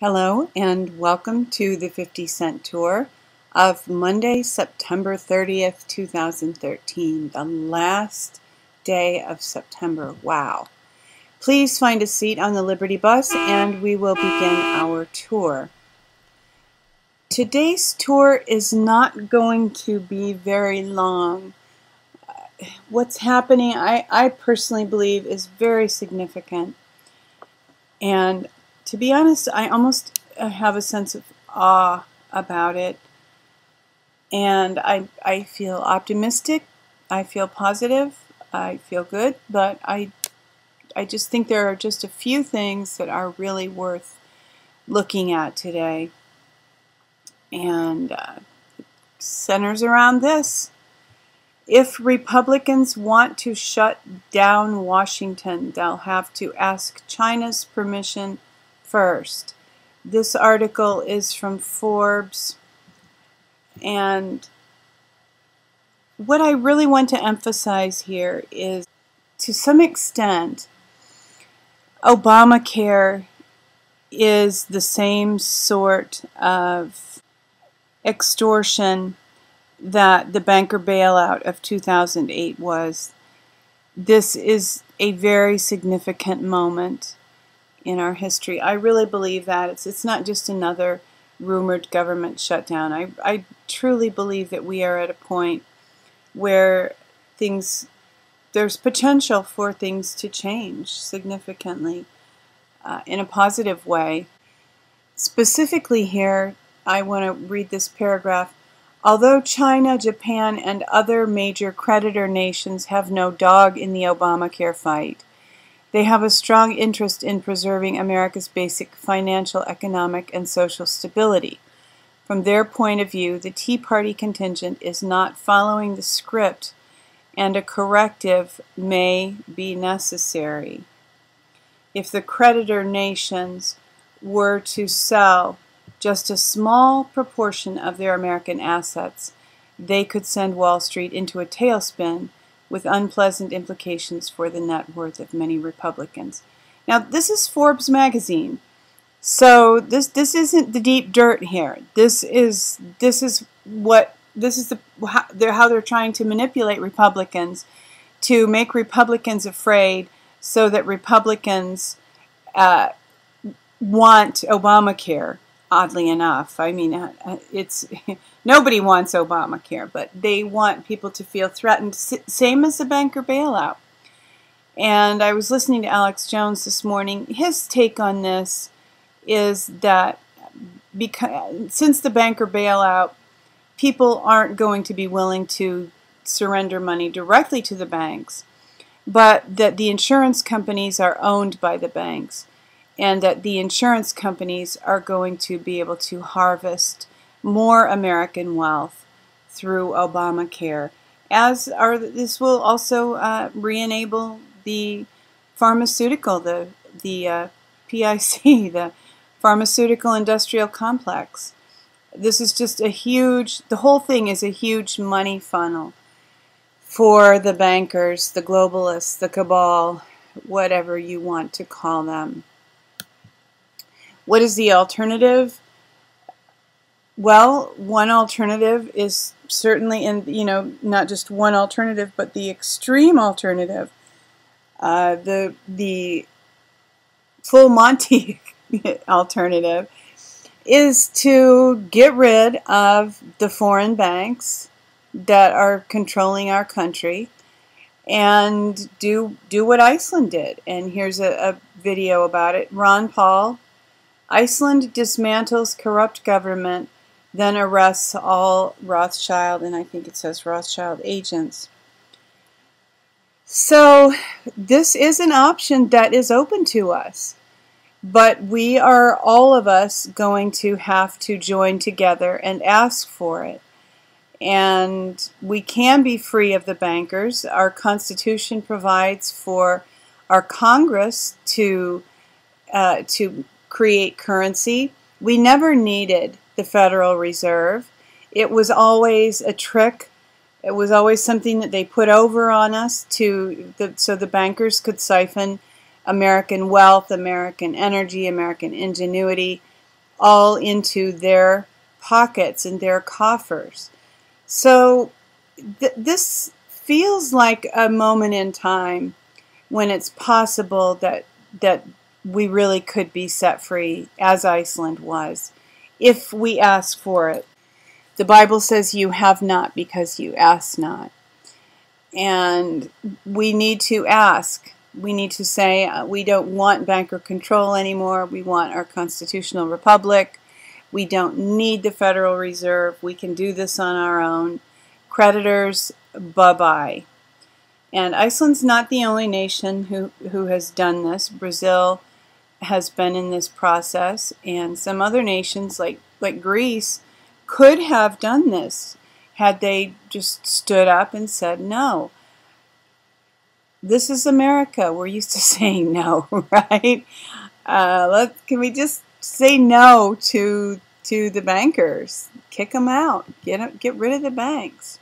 Hello and welcome to the 50-cent tour of Monday, September 30th, 2013, the last day of September. Wow. Please find a seat on the Liberty bus and we will begin our tour. Today's tour is not going to be very long. What's happening, I personally believe, is very significant. And to be honest, I almost have a sense of awe about it. And I feel optimistic, I feel positive, I feel good, but I just think there are just a few things that are really worth looking at today. And it centers around this. If Republicans want to shut down Washington, they'll have to ask China's permission first. This article is from Forbes, and what I really want to emphasize here is, to some extent, Obamacare is the same sort of extortion that the banker bailout of 2008 was. This is a very significant moment in our history. I really believe that. It's not just another rumored government shutdown. I truly believe that we are at a point where there's potential for things to change significantly in a positive way. Specifically here, I want to read this paragraph. Although China, Japan, and other major creditor nations have no dog in the Obamacare fight, they have a strong interest in preserving America's basic financial, economic, and social stability. From their point of view, the Tea Party contingent is not following the script, and a corrective may be necessary. If the creditor nations were to sell just a small proportion of their American assets, they could send Wall Street into a tailspin with unpleasant implications for the net worth of many Republicans. Now, this is Forbes magazine, so this isn't the deep dirt here. This is how they're trying to manipulate Republicans, to make Republicans afraid, so that Republicans want Obamacare. Oddly enough, I mean, nobody wants Obamacare, but they want people to feel threatened, same as the banker bailout. And I was listening to Alex Jones this morning. His take on this is that since the banker bailout, people aren't going to be willing to surrender money directly to the banks, but that the insurance companies are owned by the banks, and that the insurance companies are going to be able to harvest more American wealth through Obamacare. This will also re-enable the pharmaceutical, the PIC, the pharmaceutical industrial complex. This is just the whole thing is a huge money funnel for the bankers, the globalists, the cabal, whatever you want to call them. What is the alternative? Well, one alternative is certainly, not just one alternative, but the extreme alternative. The full Monty alternative is to get rid of the foreign banks that are controlling our country and do what Iceland did. And here's a video about it. Ron Paul. Iceland dismantles corrupt government, then arrests all Rothschild, and I think it says Rothschild agents. So this is an option that is open to us, but we are, all of us, going to have to join together and ask for it. And we can be free of the bankers. Our Constitution provides for our Congress to create currency. We never needed the Federal Reserve. It was always a trick. It was always something that they put over on us so the bankers could siphon American wealth, American energy, American ingenuity, all into their pockets and their coffers. So this feels like a moment in time when it's possible that we really could be set free, as Iceland was, if we ask for it. The Bible says you have not because you ask not. And we need to ask. We need to say we don't want banker control anymore. We want our constitutional republic. We don't need the Federal Reserve. We can do this on our own. Creditors, bye-bye. And Iceland's not the only nation who has done this. Brazil has been in this process, and some other nations like Greece could have done this had they just stood up and said no. This is America. We're used to saying no, right? Can we just say no to the bankers? Kick them out. Get rid of the banks.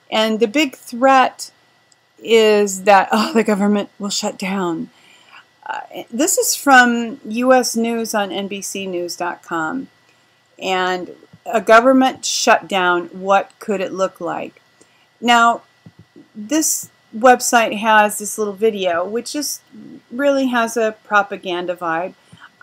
And the big threat is that the government will shut down. This is from U.S. News on NBCnews.com. And a government shutdown, what could it look like? Now, this website has this little video, which just really has a propaganda vibe.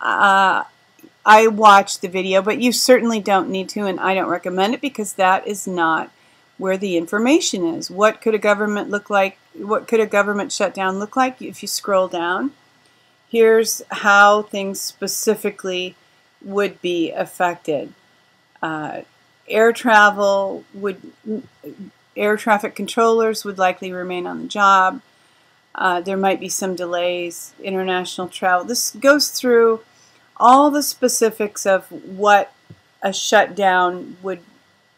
I watched the video, but you certainly don't need to, and I don't recommend it because that is not where the information is. What could a government look like? What could a government shutdown look like? If you scroll down, here's how things specifically would be affected. Air traffic controllers would likely remain on the job. There might be some delays. International travel. This goes through all the specifics of what a shutdown would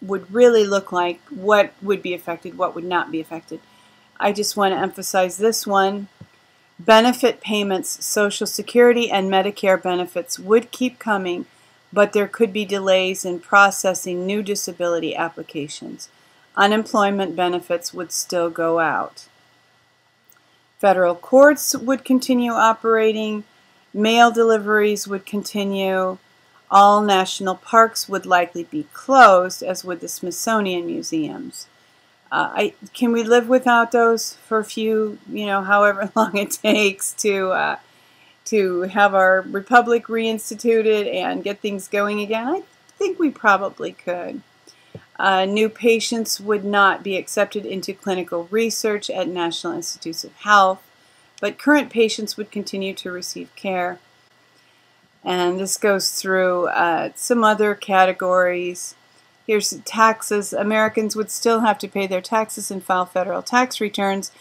really look like, what would be affected, what would not be affected. I just want to emphasize this one. Benefit payments, Social Security and Medicare benefits would keep coming, but there could be delays in processing new disability applications. Unemployment benefits would still go out. Federal courts would continue operating. Mail deliveries would continue. All national parks would likely be closed, as would the Smithsonian museums. Can we live without those for a few, however long it takes to have our republic reinstituted and get things going again? I think we probably could. New patients would not be accepted into clinical research at National Institutes of Health, but current patients would continue to receive care. And this goes through some other categories. Here's taxes. Americans would still have to pay their taxes and file federal tax returns,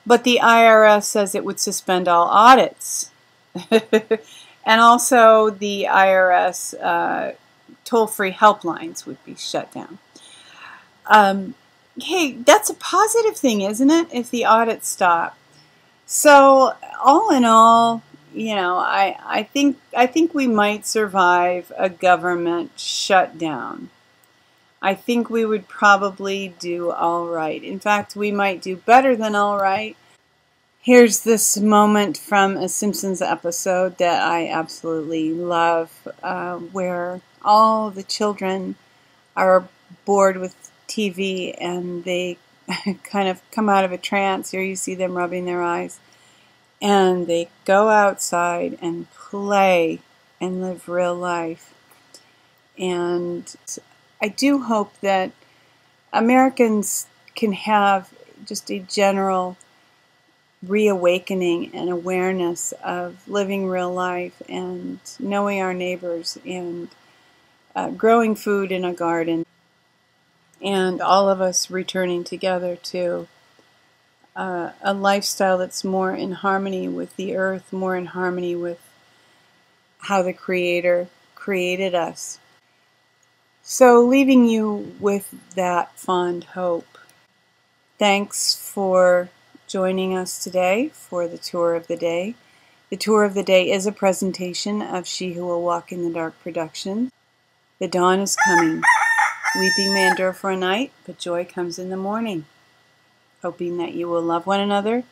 but the IRS says it would suspend all audits. And also the IRS toll-free helplines would be shut down. Hey, that's a positive thing, isn't it, if the audits stop? So all in all, I think we might survive a government shutdown. I think we would probably do all right. In fact, we might do better than all right. Here's this moment from a Simpsons episode that I absolutely love, where all the children are bored with TV and they kind of come out of a trance. Here you see them rubbing their eyes. And they go outside and play and live real life. And I do hope that Americans can have just a general reawakening and awareness of living real life and knowing our neighbors and growing food in a garden, and all of us returning together to a lifestyle that's more in harmony with the earth, more in harmony with how the Creator created us. So leaving you with that fond hope. Thanks for joining us today for the Tour of the Day. The Tour of the Day is a presentation of She Who Will Walk in the Dark Productions. The dawn is coming. Weeping may endure for a night, but joy comes in the morning. Hoping that you will love one another,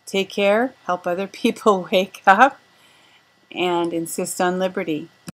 take care, help other people wake up, and insist on liberty.